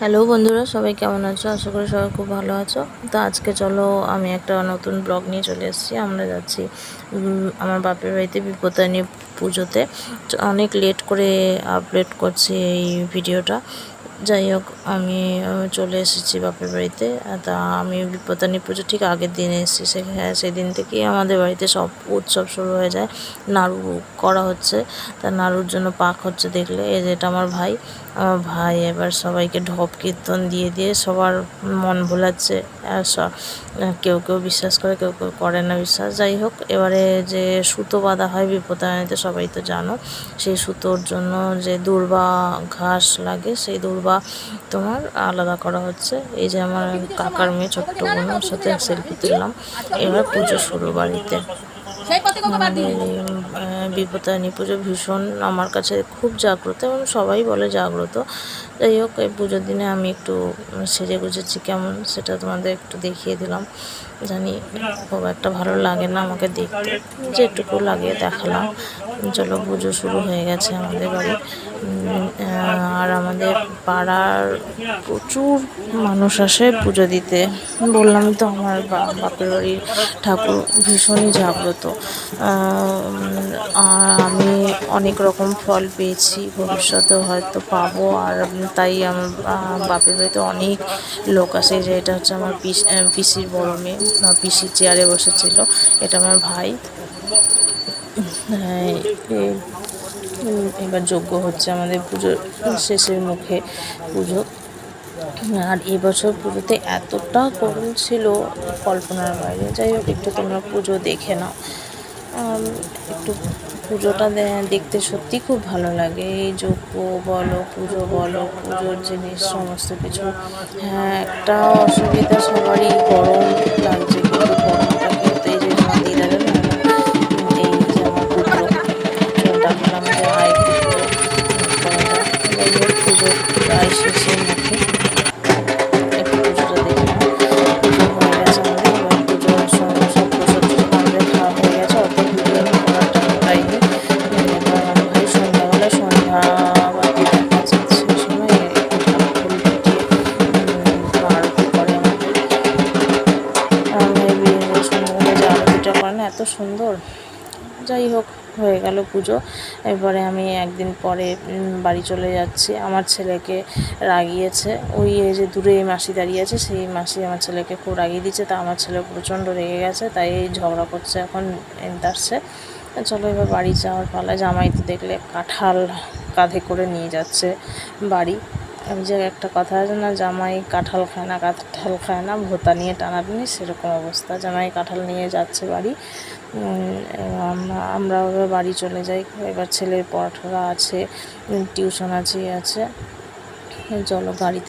Hello বন্ধুরা, সবাই কেমন আছো? আশা করি সবাই খুব ভালো আছো। তো আজকে চলো আমি একটা নতুন ব্লগ নিয়ে চলে এসেছি। আমরা যাচ্ছি আমার বাপের বাড়িতে বিপত্তারিণী পুজোতে। অনেক লেট করে আপলোড করছি এই ভিডিওটা। যাই হোক, আমি চলে এসেছি বাপের বাড়িতে। তা আমি বিপত্তারিণী পুজো ঠিক আগের দিনে এসেছি। সেদিন থেকেই আমাদের বাড়িতে সব উৎসব শুরু হয়ে যায়। নাড়ু করা হচ্ছে, তা নাড়ুর জন্য পাক হচ্ছে। দেখলে এই যেটা আমার ভাই এবার সবাইকে ঢপ কীর্তন দিয়ে দিয়ে সবার মন ভোলাচ্ছে। কেউ কেউ বিশ্বাস করে, কেউ কেউ করে না বিশ্বাস। যাই হোক, এবারে যে সুতো বাঁধা হয় বিপত্তারিণীতে সবাই তো জানো। সেই সুতোর জন্য যে দূর্বা ঘাস লাগে, সেই দূর্বা তোমার আলাদা করা হচ্ছে। এই যে আমার কাকার মেয়ে ছোট্ট বোন, ওর সাথে সেলফি তুললাম। এবার পুজো শুরু বাড়িতে। আমাদের বিপত্তারিণী পুজো ভীষণ আমার কাছে খুব জাগ্রত এবং সবাই বলে জাগ্রত। যাই হোক, এই পুজোর দিনে আমি একটু সেজে গুজেছি কেমন, সেটা তোমাদের একটু দেখিয়ে দিলাম। জানি খুব একটা ভালো লাগে না আমাকে দেখতে, যেটুকু লাগে দেখালাম। চলো, পুজো শুরু হয়ে গেছে আমাদের বাড়ি। আর আমাদের পাড়ার প্রচুর মানুষ আসে পুজো দিতে। বললাম তো, আমার বাপের বাড়ির ঠাকুর ভীষণই জাগ্রত। আমি অনেক রকম ফল পেয়েছি, ভবিষ্যতেও হয়তো পাবো। আর তাই আমার বাপের বাড়িতে অনেক লোক আসে। যে এটা হচ্ছে আমার পিসির বড় মেয়ে, পিসির চেয়ারে বসেছিল। এটা আমার ভাই। এবার যজ্ঞ হচ্ছে আমাদের পুজোর শেষের মুখে পুজো। আর এবছর পুজোতে এতটা গরম ছিল কল্পনার বাইরে। যাই হোক, একটু তোমরা পুজো দেখে নাও। একটু পুজোটা দেখতে সত্যি খুব ভালো লাগে। এই যজ্ঞ বলো, পুজো বলো, পুজোর জিনিস সমস্ত কিছু। হ্যাঁ, একটা অসুবিধা সবারই, গরম লাগছে, কিন্তু গরমটা কিন্তু এই যে আমার দিদারে না, এই যে আমার পুত্র ডাকলাম যে আয় একটু পুজো করা যাক। যাই হোক, পুজো প্রায় শেষের মুখে। একটু পুজোটা দেখে নাও। পুজো হয়ে গেছে আমাদের। এবার পুজোর সময় সব প্রসাদ আমাদের খাওয়া হয়ে গেছে। অত ভিডিও করার টাইম নেই। এবার আমার ভাই সন্ধ্যাবেলা বাতি দেখাচ্ছে। সেই সময় একটু ঢাক ঢোল পিটিয়ে আরতি করে আমার ভাই। সন্ধ্যাবেলা যে আরতিটা করে না, এত সুন্দর। যাই হোক, হয়ে গেল পুজো। এরপরে আমি একদিন পরে বাড়ি চলে যাচ্ছি। আমার ছেলেকে রাগিয়েছে ওই যে দূরে মাসি দাঁড়িয়ে আছে, সেই মাসি আমার ছেলেকে খুব রাগিয়ে দিচ্ছে। তা আমার ছেলে প্রচণ্ড রেগে গেছে, তাই ঝগড়া করছে এখন আসছে। চলো এবার বাড়ি যাওয়ার পালা। জামাই তো দেখলে কাঁঠাল কাঁধে করে নিয়ে যাচ্ছে বাড়ি। আমি যে একটা কথা আছে না, জামাই কাঁঠাল খায় না, কাঁঠাল খায় না, ভোতা নিয়ে টানাটানি, সেরকম অবস্থা। জামাই কাঁঠাল নিয়ে যাচ্ছে বাড়ি। আমরা এবার বাড়ি চলে যাই। এবার ছেলের পড়াশোনা আছে, টিউশন আছে। চলো গাড়ি